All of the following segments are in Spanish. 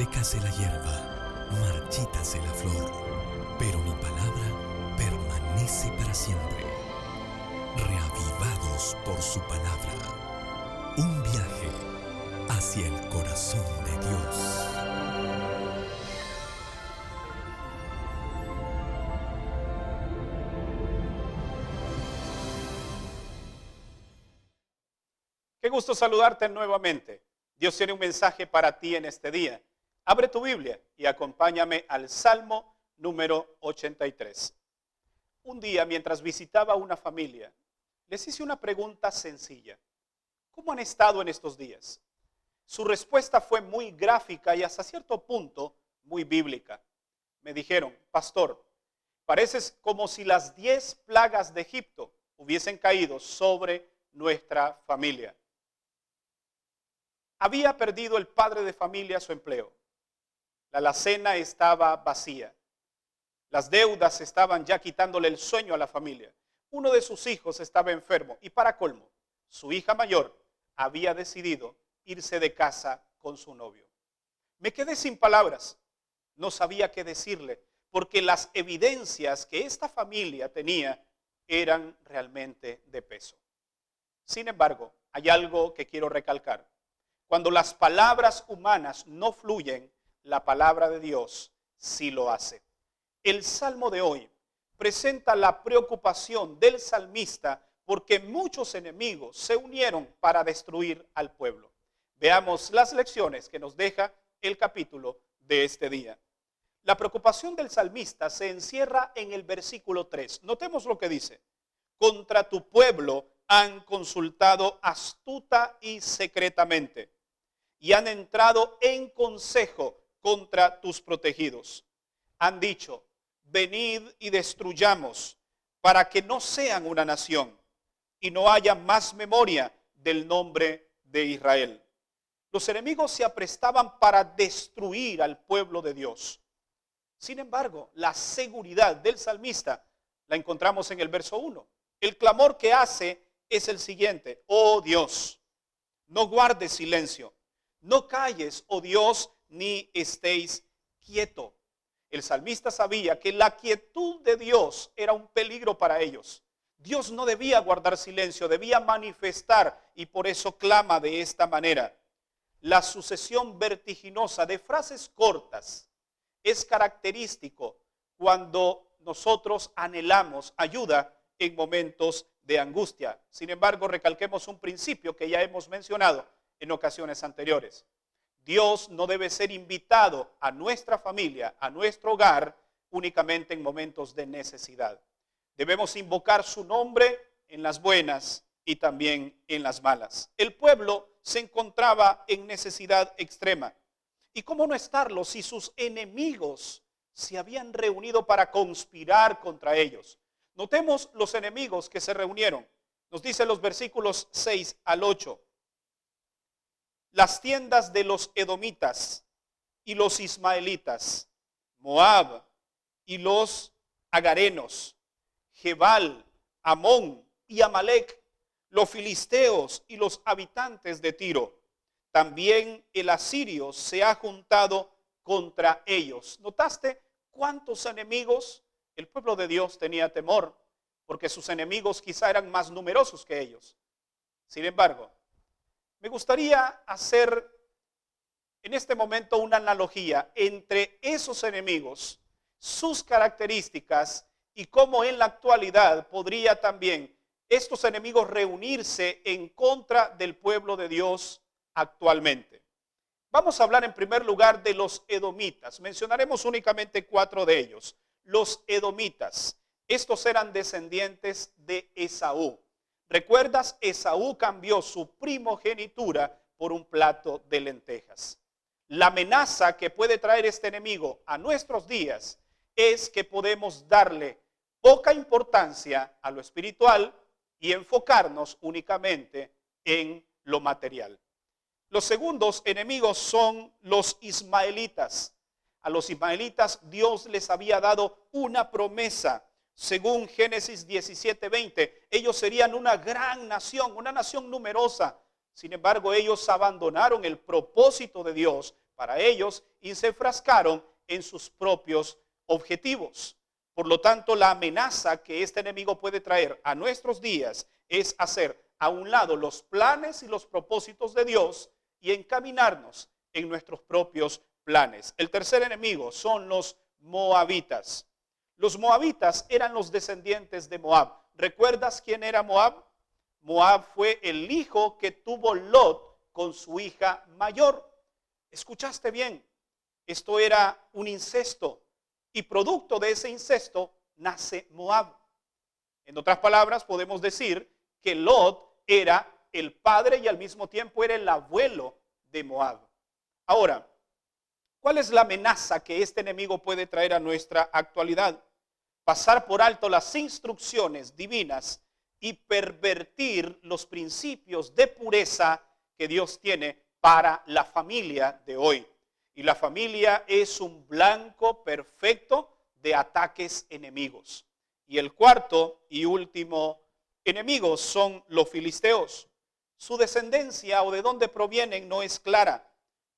Sécase la hierba, marchítase la flor, pero mi palabra permanece para siempre. Reavivados por su palabra. Un viaje hacia el corazón de Dios. Qué gusto saludarte nuevamente. Dios tiene un mensaje para ti en este día. Abre tu Biblia y acompáñame al Salmo número 83. Un día, mientras visitaba una familia, les hice una pregunta sencilla. ¿Cómo han estado en estos días? Su respuesta fue muy gráfica y hasta cierto punto muy bíblica. Me dijeron: pastor, pareces como si las 10 plagas de Egipto hubiesen caído sobre nuestra familia. Había perdido el padre de familia su empleo. La alacena estaba vacía. Las deudas estaban ya quitándole el sueño a la familia. Uno de sus hijos estaba enfermo y, para colmo, su hija mayor había decidido irse de casa con su novio. Me quedé sin palabras. No sabía qué decirle, porque las evidencias que esta familia tenía eran realmente de peso. Sin embargo, hay algo que quiero recalcar. Cuando las palabras humanas no fluyen, la palabra de Dios sí lo hace. El salmo de hoy presenta la preocupación del salmista porque muchos enemigos se unieron para destruir al pueblo. Veamos las lecciones que nos deja el capítulo de este día. La preocupación del salmista se encierra en el versículo 3. Notemos lo que dice: contra tu pueblo han consultado astuta y secretamente, y han entrado en consejo contra tus protegidos. Han dicho: venid y destruyamos, para que no sean una nación y no haya más memoria del nombre de Israel. Los enemigos se aprestaban para destruir al pueblo de Dios. Sin embargo, la seguridad del salmista la encontramos en el verso 1. El clamor que hace es el siguiente: oh Dios, no guardes silencio. No calles, oh Dios, ni estéis quieto. El salmista sabía que la quietud de Dios era un peligro para ellos. Dios no debía guardar silencio, debía manifestar, y por eso clama de esta manera. La sucesión vertiginosa de frases cortas es característico cuando nosotros anhelamos ayuda en momentos de angustia. Sin embargo, recalquemos un principio que ya hemos mencionado en ocasiones anteriores. Dios no debe ser invitado a nuestra familia, a nuestro hogar, únicamente en momentos de necesidad. Debemos invocar su nombre en las buenas y también en las malas. El pueblo se encontraba en necesidad extrema. ¿Y cómo no estarlo si sus enemigos se habían reunido para conspirar contra ellos? Notemos los enemigos que se reunieron. Nos dice los versículos 6 al 8. Las tiendas de los edomitas y los ismaelitas, Moab y los agarenos, Gebal, Amón y Amalec, los filisteos y los habitantes de Tiro. También el asirio se ha juntado contra ellos. ¿Notaste cuántos enemigos? El pueblo de Dios tenía temor porque sus enemigos quizá eran más numerosos que ellos. Sin embargo, me gustaría hacer en este momento una analogía entre esos enemigos, sus características y cómo en la actualidad podría también estos enemigos reunirse en contra del pueblo de Dios actualmente. Vamos a hablar en primer lugar de los edomitas. Mencionaremos únicamente 4 de ellos. Los edomitas, estos eran descendientes de Esaú. ¿Recuerdas? Esaú cambió su primogenitura por un plato de lentejas. La amenaza que puede traer este enemigo a nuestros días es que podemos darle poca importancia a lo espiritual y enfocarnos únicamente en lo material. Los segundos enemigos son los ismaelitas. A los ismaelitas Dios les había dado una promesa. Según Génesis 17:20, ellos serían una gran nación, una nación numerosa. Sin embargo, ellos abandonaron el propósito de Dios para ellos y se enfrascaron en sus propios objetivos. Por lo tanto, la amenaza que este enemigo puede traer a nuestros días es hacer a un lado los planes y los propósitos de Dios y encaminarnos en nuestros propios planes. El tercer enemigo son los moabitas. Los moabitas eran los descendientes de Moab. ¿Recuerdas quién era Moab? Moab fue el hijo que tuvo Lot con su hija mayor. ¿Escuchaste bien? Esto era un incesto y producto de ese incesto nace Moab. En otras palabras, podemos decir que Lot era el padre y al mismo tiempo era el abuelo de Moab. Ahora, ¿cuál es la amenaza que este enemigo puede traer a nuestra actualidad? Pasar por alto las instrucciones divinas y pervertir los principios de pureza que Dios tiene para la familia de hoy. Y la familia es un blanco perfecto de ataques enemigos. Y el cuarto y último enemigo son los filisteos. Su descendencia o de dónde provienen no es clara,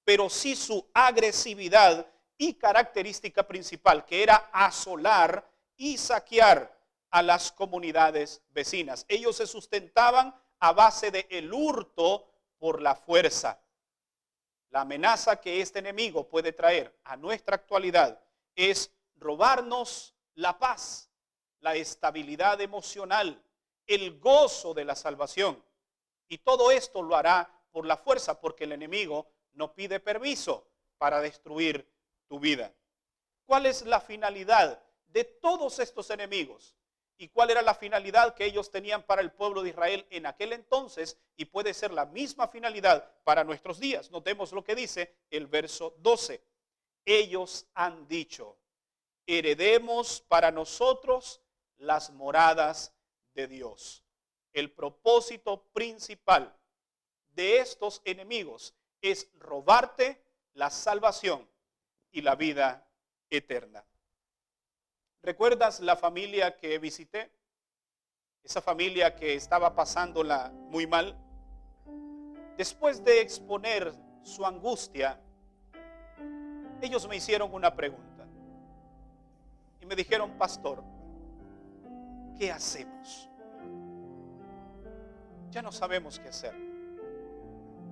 pero sí su agresividad y característica principal, que era asolar y saquear a las comunidades vecinas. Ellos se sustentaban a base de el hurto por la fuerza. La amenaza que este enemigo puede traer a nuestra actualidad es robarnos la paz, la estabilidad emocional, el gozo de la salvación. Y todo esto lo hará por la fuerza, porque el enemigo no pide permiso para destruir tu vida. ¿Cuál es la finalidad de todos estos enemigos? ¿Y cuál era la finalidad que ellos tenían para el pueblo de Israel en aquel entonces? Y puede ser la misma finalidad para nuestros días. Notemos lo que dice el verso 12. Ellos han dicho, heredemos para nosotros las moradas de Dios. El propósito principal de estos enemigos es robarte la salvación y la vida eterna. ¿Recuerdas la familia que visité? Esa familia que estaba pasándola muy mal. Después de exponer su angustia, ellos me hicieron una pregunta. Y me dijeron, pastor, ¿qué hacemos? Ya no sabemos qué hacer.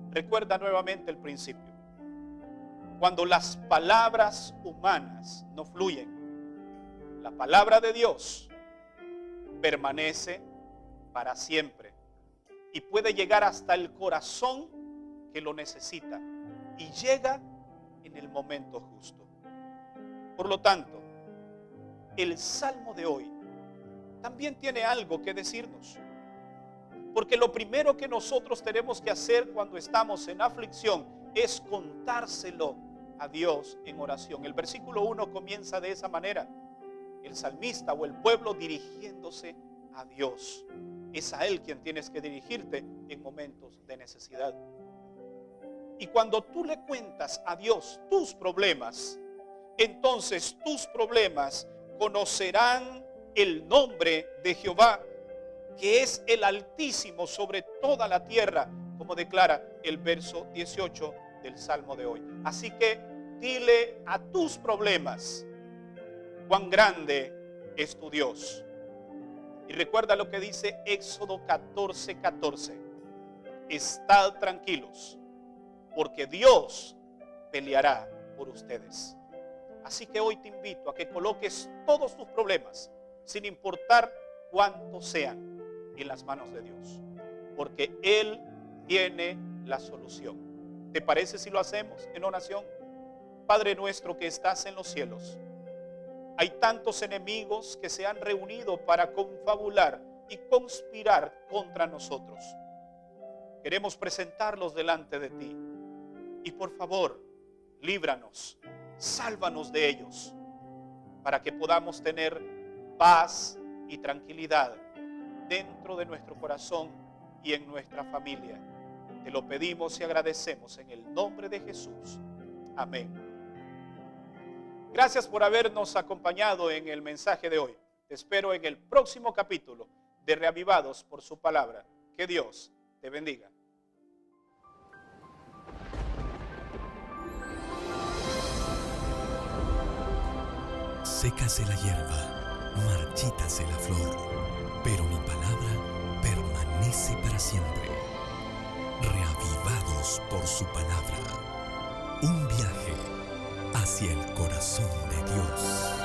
Recuerda nuevamente el principio. Cuando las palabras humanas no fluyen, la palabra de Dios permanece para siempre y puede llegar hasta el corazón que lo necesita y llega en el momento justo. Por lo tanto, el salmo de hoy también tiene algo que decirnos. Porque lo primero que nosotros tenemos que hacer cuando estamos en aflicción es contárselo a Dios en oración. El versículo 1 comienza de esa manera. El salmista o el pueblo dirigiéndose a Dios. Es a Él quien tienes que dirigirte en momentos de necesidad. Y cuando tú le cuentas a Dios tus problemas, entonces tus problemas conocerán el nombre de Jehová, que es el Altísimo sobre toda la tierra, como declara el verso 18 del Salmo de hoy. Así que dile a tus problemas cuán grande es tu Dios. Y recuerda lo que dice Éxodo 14:14. Estad tranquilos, porque Dios peleará por ustedes. Así que hoy te invito a que coloques todos tus problemas, sin importar cuántos sean, en las manos de Dios, porque Él tiene la solución. ¿Te parece si lo hacemos en oración? Padre nuestro que estás en los cielos, hay tantos enemigos que se han reunido para confabular y conspirar contra nosotros. Queremos presentarlos delante de ti y por favor, líbranos, sálvanos de ellos, para que podamos tener paz y tranquilidad dentro de nuestro corazón y en nuestra familia. Te lo pedimos y agradecemos en el nombre de Jesús. Amén. Gracias por habernos acompañado en el mensaje de hoy. Te espero en el próximo capítulo de Reavivados por su palabra. Que Dios te bendiga. Sécase la hierba, marchítase la flor, pero mi palabra permanece para siempre. Reavivados por su palabra. Un viaje hacia el corazón de Dios.